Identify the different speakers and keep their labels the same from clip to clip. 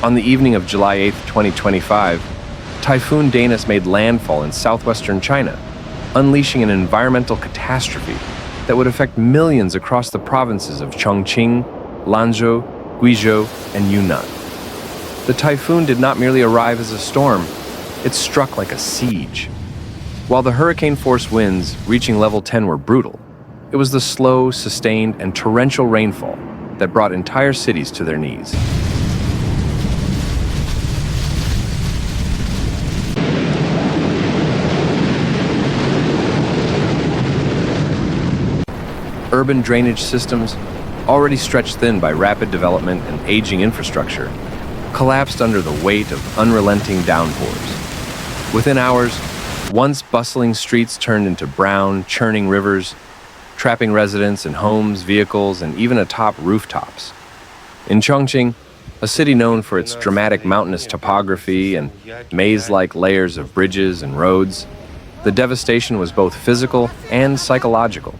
Speaker 1: On the evening of July 8, 2025, Typhoon Danas made landfall in southwestern China, unleashing an environmental catastrophe that would affect millions across the provinces of Chongqing, Lanzhou, Guizhou, and Yunnan. The typhoon did not merely arrive as a storm, it struck like a siege. While the hurricane-force winds reaching level 10 were brutal, it was the slow, sustained, and torrential rainfall that brought entire cities to their knees. Urban drainage systems, already stretched thin by rapid development and aging infrastructure, collapsed under the weight of unrelenting downpours. Within hours, once bustling streets turned into brown, churning rivers, trapping residents in homes, vehicles, and even atop rooftops. In Chongqing, a city known for its dramatic mountainous topography and maze-like layers of bridges and roads, the devastation was both physical and psychological.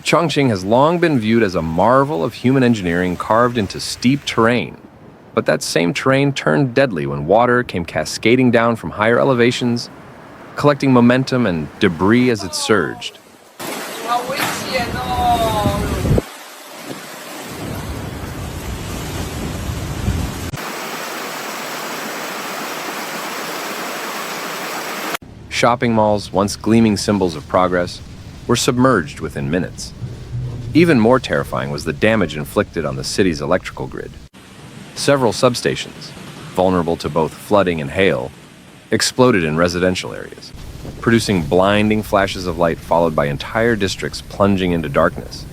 Speaker 1: Chongqing has long been viewed as a marvel of human engineering carved into steep terrain. But that same terrain turned deadly when water came cascading down from higher elevations, collecting momentum and debris as it surged. Shopping malls, once gleaming symbols of progress, were submerged within minutes. Even more terrifying was the damage inflicted on the city's electrical grid. Several substations, vulnerable to both flooding and hail, exploded in residential areas, producing blinding flashes of light followed by entire districts plunging into darkness.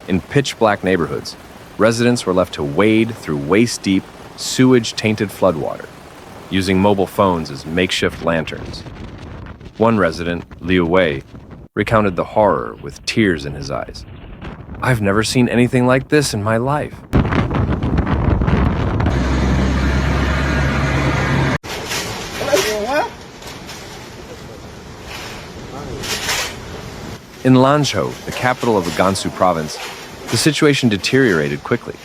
Speaker 1: In pitch-black neighborhoods, residents were left to wade through waist-deep, sewage-tainted floodwater, using mobile phones as makeshift lanterns. One resident, Liu Wei, recounted the horror with tears in his eyes. "I've never seen anything like this in my life." In Lanzhou, the capital of the Gansu province, the situation deteriorated quickly.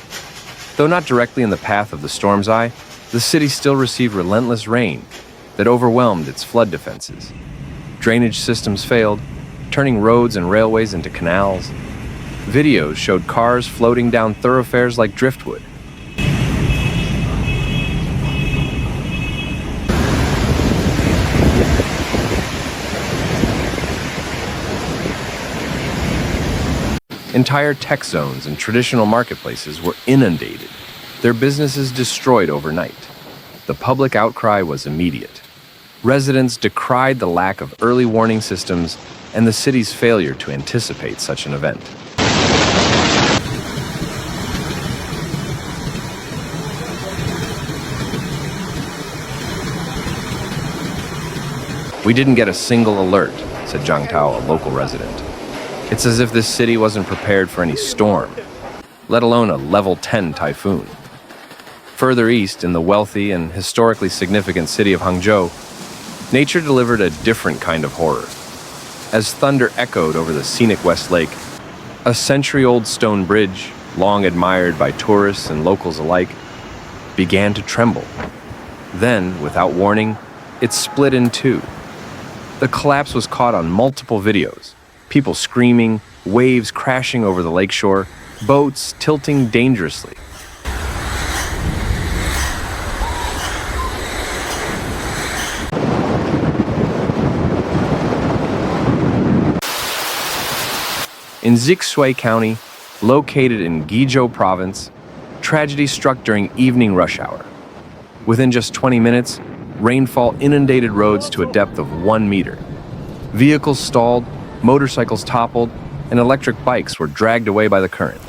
Speaker 1: Though not directly in the path of the storm's eye, the city still received relentless rain that overwhelmed its flood defenses. Drainage systems failed, turning roads and railways into canals. Videos showed cars floating down thoroughfares like driftwood. Entire tech zones and traditional marketplaces were inundated, their businesses destroyed overnight. The public outcry was immediate. Residents decried the lack of early warning systems and the city's failure to anticipate such an event. "We didn't get a single alert," said Zhang Tao, a local resident. "It's as if this city wasn't prepared for any storm, let alone a level 10 typhoon." Further east, in the wealthy and historically significant city of Hangzhou, nature delivered a different kind of horror. As thunder echoed over the scenic West Lake, a century-old stone bridge, long admired by tourists and locals alike, began to tremble. Then, without warning, it split in two. The collapse was caught on multiple videos. People screaming, waves crashing over the lakeshore, boats tilting dangerously. In S.W.X County, located in Guizhou province, tragedy struck during evening rush hour. Within just 20 minutes, rainfall inundated roads to a depth of 1 meter. Vehicles stalled, motorcycles toppled, and electric bikes were dragged away by the current.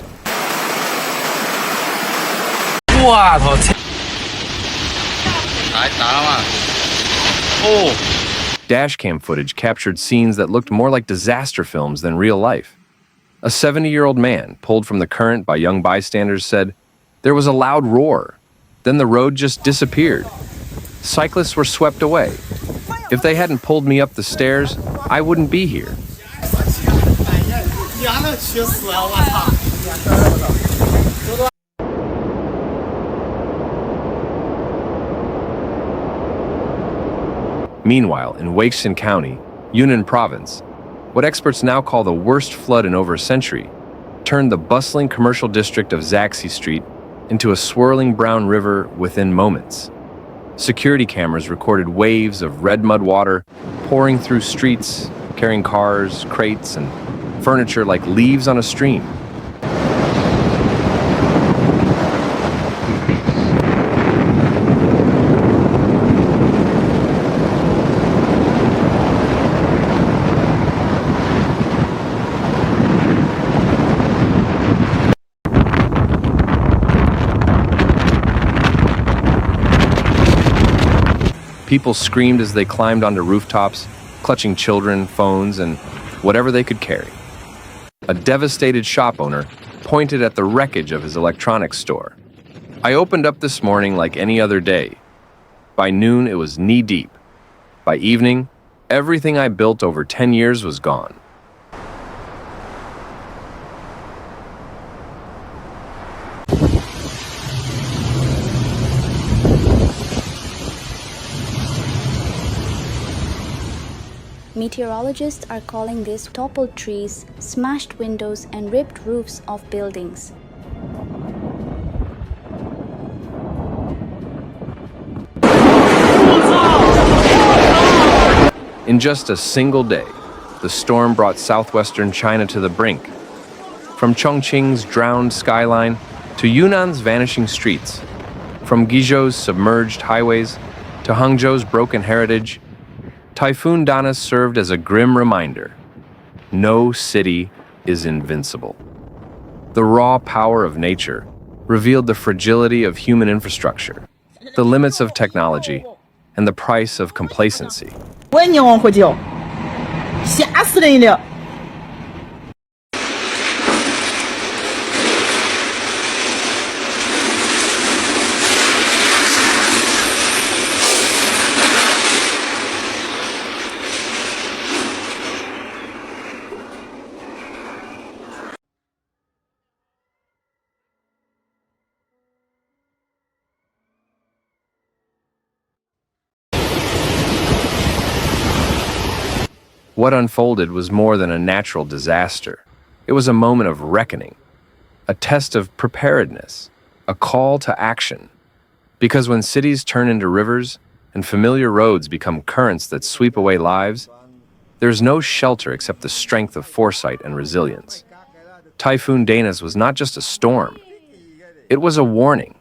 Speaker 1: Dashcam footage captured scenes that looked more like disaster films than real life. A 70-year-old man, pulled from the current by young bystanders, said, "There was a loud roar. Then the road just disappeared. Cyclists were swept away. If they hadn't pulled me up the stairs, I wouldn't be here. Meanwhile, in Weixin County, Yunnan province, what experts now call the worst flood in over a century, turned the bustling commercial district of Zaxi Street into a swirling brown river within moments. Security cameras recorded waves of red mud water pouring through streets, carrying cars, crates, and furniture like leaves on a stream. People screamed as they climbed onto rooftops, clutching children, phones, and whatever they could carry. A devastated shop owner pointed at the wreckage of his electronics store. I opened up this morning like any other day. By noon, it was knee-deep. By evening, everything I built over 10 years was gone.
Speaker 2: Meteorologists are calling this toppled trees, smashed windows, and ripped roofs of buildings.
Speaker 1: In just a single day, the storm brought southwestern China to the brink. From Chongqing's drowned skyline to Yunnan's vanishing streets, from Guizhou's submerged highways to Hangzhou's broken heritage, Typhoon Danas served as a grim reminder. No city is invincible. The raw power of nature revealed the fragility of human infrastructure, the limits of technology, and the price of complacency.
Speaker 3: 我也往回叫，吓死人了。
Speaker 1: What unfolded was more than a natural disaster. It was a moment of reckoning, a test of preparedness, a call to action. Because when cities turn into rivers and familiar roads become currents that sweep away lives, there's no shelter except the strength of foresight and resilience. Typhoon Danas was not just a storm. It was a warning,